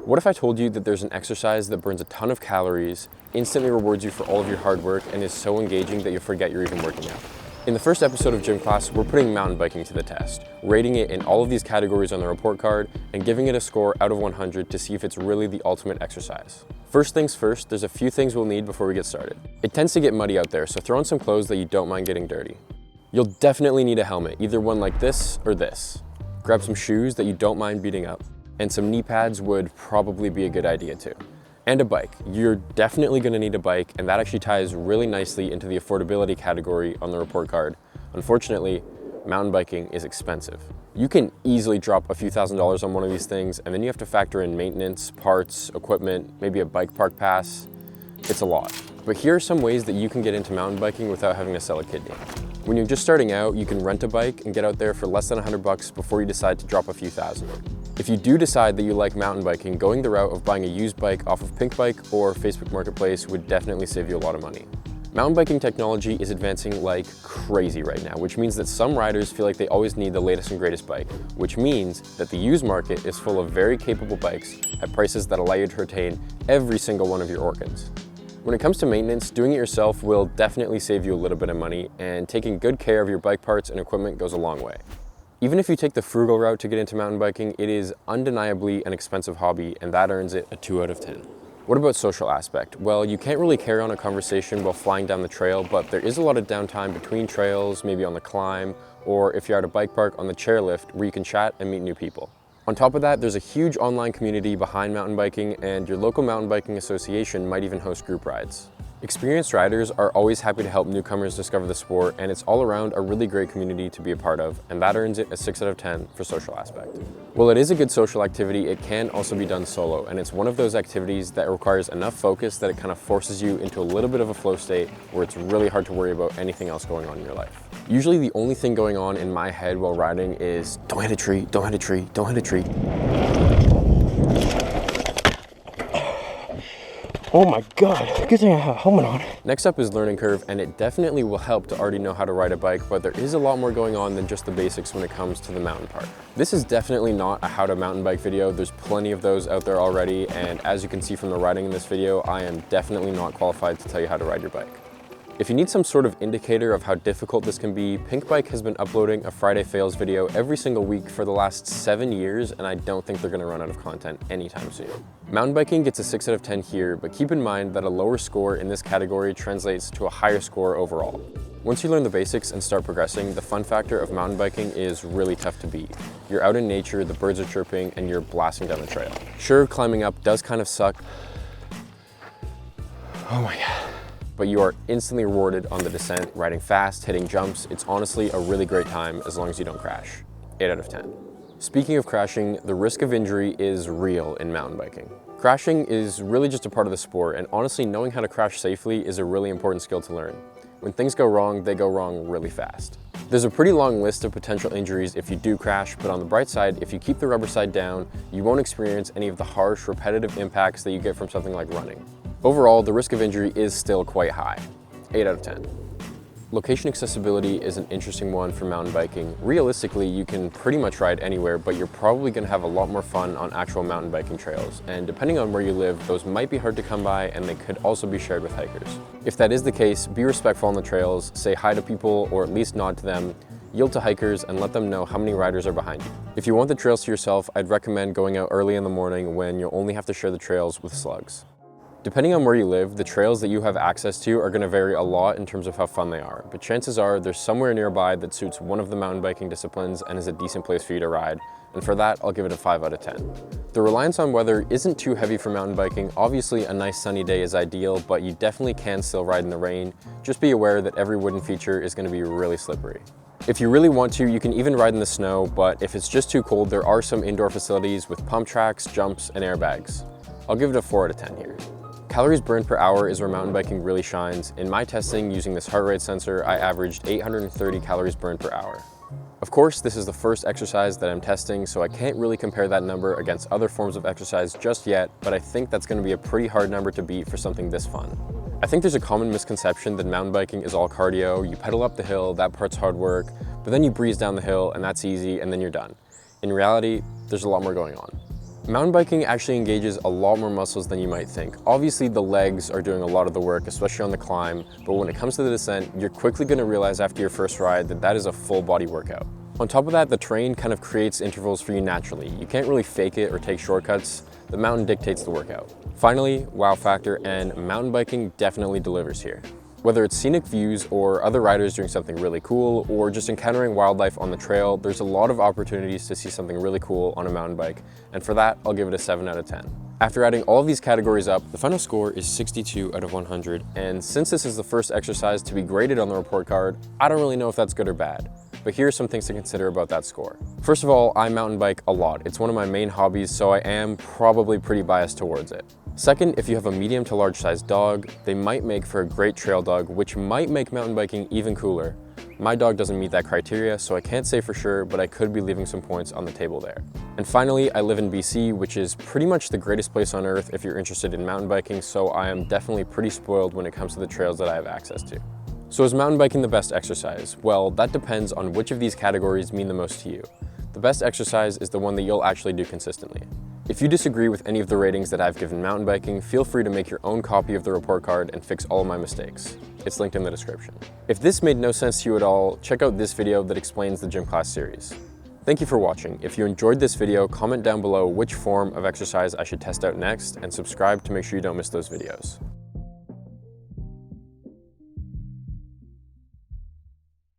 What if I told you that there's an exercise that burns a ton of calories, instantly rewards you for all of your hard work, and is so engaging that you'll forget you're even working out? In the first episode of Gym Class, we're putting mountain biking to the test, rating it in all of these categories on the report card, and giving it a score out of 100 to see if it's really the ultimate exercise. First things first, there's a few things we'll need before we get started. It tends to get muddy out there, so throw on some clothes that you don't mind getting dirty. You'll definitely need a helmet, either one like this or this. Grab some shoes that you don't mind beating up, and some knee pads would probably be a good idea too. And a bike. You're definitely gonna need a bike, and that actually ties really nicely into the affordability category on the report card. Unfortunately, mountain biking is expensive. You can easily drop a few $1,000s on one of these things, and then you have to factor in maintenance, parts, equipment, maybe a bike park pass. It's a lot. But here are some ways that you can get into mountain biking without having to sell a kidney. When you're just starting out, you can rent a bike and get out there for less than $100 before you decide to drop a few thousand. If you do decide that you like mountain biking, going the route of buying a used bike off of Pink Bike or Facebook Marketplace would definitely save you a lot of money. Mountain biking technology is advancing like crazy right now, which means that some riders feel like they always need the latest and greatest bike, which means that the used market is full of very capable bikes at prices that allow you to retain every single one of your organs. When it comes to maintenance, doing it yourself will definitely save you a little bit of money, and taking good care of your bike parts and equipment goes a long way. Even if you take the frugal route to get into mountain biking, it is undeniably an expensive hobby, and that earns it a 2 out of 10. What about social aspect? Well, you can't really carry on a conversation while flying down the trail, but there is a lot of downtime between trails, maybe on the climb, or if you're at a bike park on the chairlift where you can chat and meet new people. On top of that, there's a huge online community behind mountain biking, and your local mountain biking association might even host group rides. Experienced riders are always happy to help newcomers discover the sport, and it's all around a really great community to be a part of, and that earns it a 6 out of 10 for social aspect. While it is a good social activity, it can also be done solo, and it's one of those activities that requires enough focus that it kind of forces you into a little bit of a flow state where it's really hard to worry about anything else going on in your life. Usually the only thing going on in my head while riding is, don't hit a tree, don't hit a tree, don't hit a tree. Oh my God, good thing I have a helmet on. Next up is learning curve, and it definitely will help to already know how to ride a bike, but there is a lot more going on than just the basics when it comes to the mountain part. This is definitely not a how to mountain bike video. There's plenty of those out there already, and as you can see from the riding in this video, I am definitely not qualified to tell you how to ride your bike. If you need some sort of indicator of how difficult this can be, Pink Bike has been uploading a Friday Fails video every single week for the last 7 years, and I don't think they're gonna run out of content anytime soon. Mountain biking gets a 6 out of 10 here, but keep in mind that a lower score in this category translates to a higher score overall. Once you learn the basics and start progressing, the fun factor of mountain biking is really tough to beat. You're out in nature, the birds are chirping, and you're blasting down the trail. Sure, climbing up does kind of suck. Oh my God. But you are instantly rewarded on the descent, riding fast, hitting jumps. It's honestly a really great time as long as you don't crash. 8 out of 10. Speaking of crashing, the risk of injury is real in mountain biking. Crashing is really just a part of the sport, and honestly, knowing how to crash safely is a really important skill to learn. When things go wrong, they go wrong really fast. There's a pretty long list of potential injuries if you do crash, but on the bright side, if you keep the rubber side down, you won't experience any of the harsh, repetitive impacts that you get from something like running. Overall, the risk of injury is still quite high, 8 out of 10. Location accessibility is an interesting one for mountain biking. Realistically, you can pretty much ride anywhere, but you're probably gonna have a lot more fun on actual mountain biking trails. And depending on where you live, those might be hard to come by, and they could also be shared with hikers. If that is the case, be respectful on the trails, say hi to people, or at least nod to them, yield to hikers, and let them know how many riders are behind you. If you want the trails to yourself, I'd recommend going out early in the morning when you'll only have to share the trails with slugs. Depending on where you live, the trails that you have access to are going to vary a lot in terms of how fun they are, but chances are there's somewhere nearby that suits one of the mountain biking disciplines and is a decent place for you to ride, and for that, I'll give it a 5 out of 10. The reliance on weather isn't too heavy for mountain biking. Obviously, a nice sunny day is ideal, but you definitely can still ride in the rain. Just be aware that every wooden feature is going to be really slippery. If you really want to, you can even ride in the snow, but if it's just too cold, there are some indoor facilities with pump tracks, jumps, and airbags. I'll give it a 4 out of 10 here. Calories burned per hour is where mountain biking really shines. In my testing using this heart rate sensor, I averaged 830 calories burned per hour. Of course, this is the first exercise that I'm testing, so I can't really compare that number against other forms of exercise just yet, but I think that's going to be a pretty hard number to beat for something this fun. I think there's a common misconception that mountain biking is all cardio. You pedal up the hill, that part's hard work, but then you breeze down the hill and that's easy, and then you're done. In reality, there's a lot more going on. Mountain biking actually engages a lot more muscles than you might think. Obviously, the legs are doing a lot of the work, especially on the climb, but when it comes to the descent, you're quickly going to realize after your first ride that that is a full body workout. On top of that, the terrain kind of creates intervals for you naturally. You can't really fake it or take shortcuts. The mountain dictates the workout. Finally, wow factor, and mountain biking definitely delivers here. Whether it's scenic views or other riders doing something really cool or just encountering wildlife on the trail, there's a lot of opportunities to see something really cool on a mountain bike, and for that, I'll give it a 7 out of 10. After adding all of these categories up, the final score is 62 out of 100, and since this is the first exercise to be graded on the report card, I don't really know if that's good or bad. But here are some things to consider about that score. First of all, I mountain bike a lot. It's one of my main hobbies, so I am probably pretty biased towards it. Second, if you have a medium to large sized dog, they might make for a great trail dog, which might make mountain biking even cooler. My dog doesn't meet that criteria, so I can't say for sure, but I could be leaving some points on the table there. And finally, I live in BC, which is pretty much the greatest place on earth if you're interested in mountain biking, so I am definitely pretty spoiled when it comes to the trails that I have access to. So is mountain biking the best exercise? Well, that depends on which of these categories mean the most to you. The best exercise is the one that you'll actually do consistently. If you disagree with any of the ratings that I've given mountain biking, feel free to make your own copy of the report card and fix all of my mistakes. It's linked in the description. If this made no sense to you at all, check out this video that explains the gym class series. Thank you for watching. If you enjoyed this video, comment down below which form of exercise I should test out next, and subscribe to make sure you don't miss those videos.